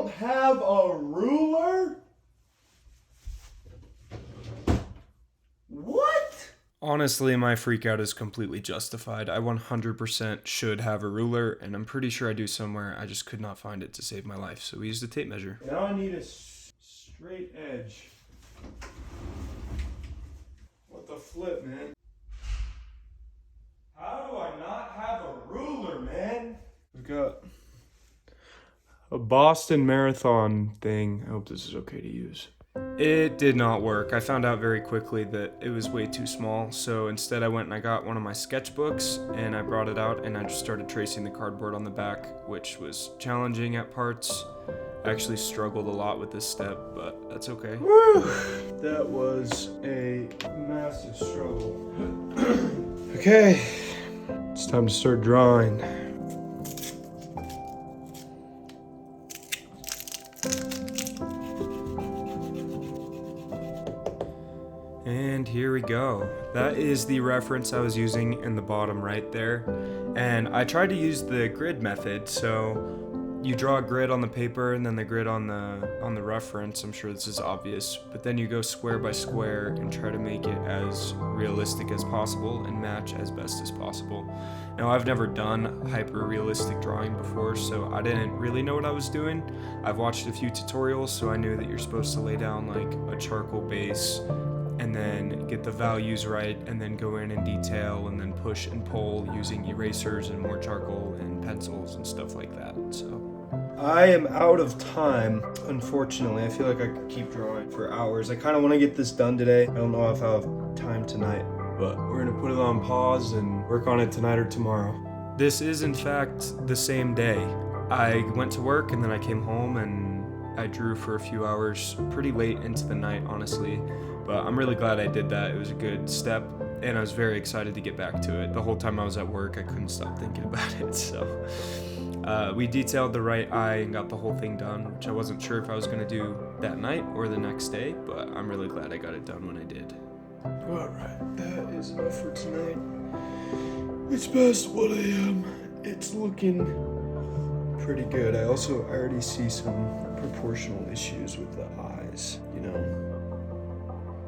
don't have a ruler? What? Honestly, my freak out is completely justified. I 100% should have a ruler, and I'm pretty sure I do somewhere. I just could not find it to save my life, so we used a tape measure. Now I need a straight edge. What the flip, man? How do I not have a ruler, man? We've got a Boston Marathon thing. I hope this is okay to use. It did not work. I found out very quickly that it was way too small, so instead I went and I got one of my sketchbooks and I brought it out and I just started tracing the cardboard on the back, which was challenging at parts. I actually struggled a lot with this step, but that's okay. Woo! That was a massive struggle. Okay, it's time to start drawing. And here we go. That is the reference I was using in the bottom right there. And I tried to use the grid method, so you draw a grid on the paper and then the grid on the reference. I'm sure this is obvious, but then you go square by square and try to make it as realistic as possible and match as best as possible. Now, I've never done hyper-realistic drawing before, so I didn't really know what I was doing. I've watched a few tutorials, so I knew that you're supposed to lay down like a charcoal base and then get the values right, and then go in detail, and then push and pull using erasers and more charcoal and pencils and stuff like that. So I am out of time, unfortunately. I feel like I could keep drawing for hours. I kind of want to get this done today. I don't know if I'll have time tonight, but we're gonna put it on pause and work on it tonight or tomorrow. this is in fact the same day. I went to work and then I came home and I drew for a few hours, pretty late into the night, honestly. But I'm really glad I did that. It was a good step, and I was very excited to get back to it. The whole time I was at work, I couldn't stop thinking about it. So we detailed the right eye and got the whole thing done, which I wasn't sure if I was going to do that night or the next day, but I'm really glad I got it done when I did. Alright, that is enough for tonight. It's past 1 a.m. It's looking pretty good. I already see some proportional issues with the eyes, you know.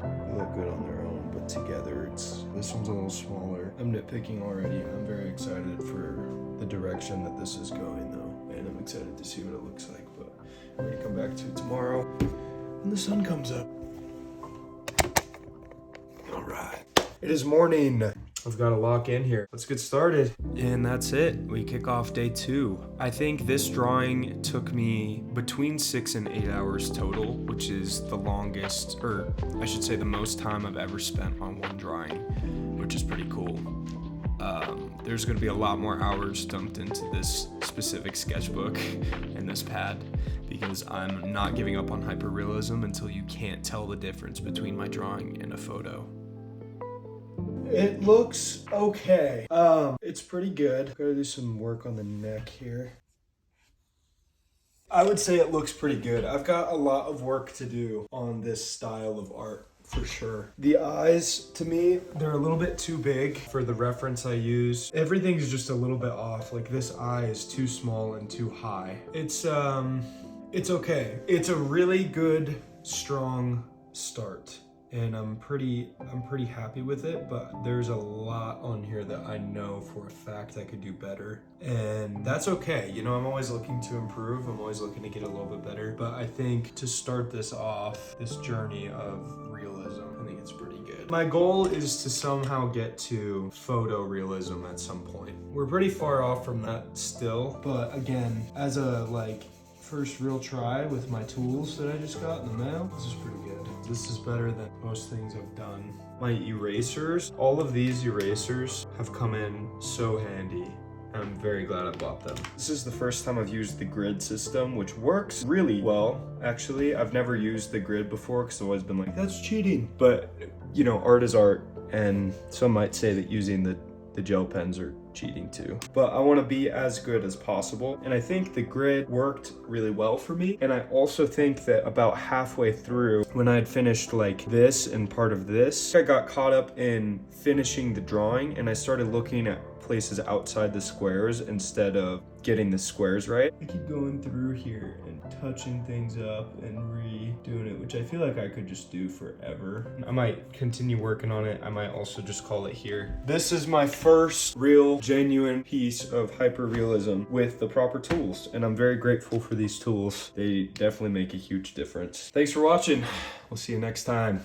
They look good on their own, but together this one's a little smaller. I'm nitpicking already. I'm very excited for the direction that this is going though, and I'm excited to see what it looks like, but I'm gonna come back to it tomorrow when the sun comes up. All right, it is morning. I've got to lock in here. Let's get started. And that's it. We kick off day 2. I think this drawing took me between 6 and 8 hours total, which is the longest, or I should say the most time I've ever spent on one drawing, which is pretty cool. There's going to be a lot more hours dumped into this specific sketchbook and this pad, because I'm not giving up on hyperrealism until you can't tell the difference between my drawing and a photo. It looks okay. It's pretty good. Gotta do some work on the neck here. I would say it looks pretty good. I've got a lot of work to do on this style of art, for sure. The eyes, to me, they're a little bit too big for the reference I use. Everything's just a little bit off. Like this eye is too small and too high. It's okay. It's a really good, strong start. And I'm pretty happy with it, but there's a lot on here that I know for a fact I could do better, and that's okay. You know, I'm always looking to improve. I'm always looking to get a little bit better, but I think to start this off, this journey of realism, I think it's pretty good. My goal is to somehow get to photorealism at some point. We're pretty far off from that still, but again, as a first real try with my tools that I just got in the mail, this is pretty good. This is better than most things I've done. My erasers, all of these erasers have come in so handy. I'm very glad I bought them. This is the first time I've used the grid system, which works really well, actually. I've never used the grid before because I've always been like, that's cheating. But, you know, art is art, and some might say that using the gel pens are cheating too. But I want to be as good as possible. And I think the grid worked really well for me. And I also think that about halfway through, when I had finished like this and part of this, I got caught up in finishing the drawing and I started looking at places outside the squares instead of getting the squares right. I keep going through here and touching things up and redoing it, which I feel like I could just do forever. I might continue working on it. I might also just call it here. This is my first real, genuine piece of hyperrealism with the proper tools, and I'm very grateful for these tools. They definitely make a huge difference. Thanks for watching. We'll see you next time.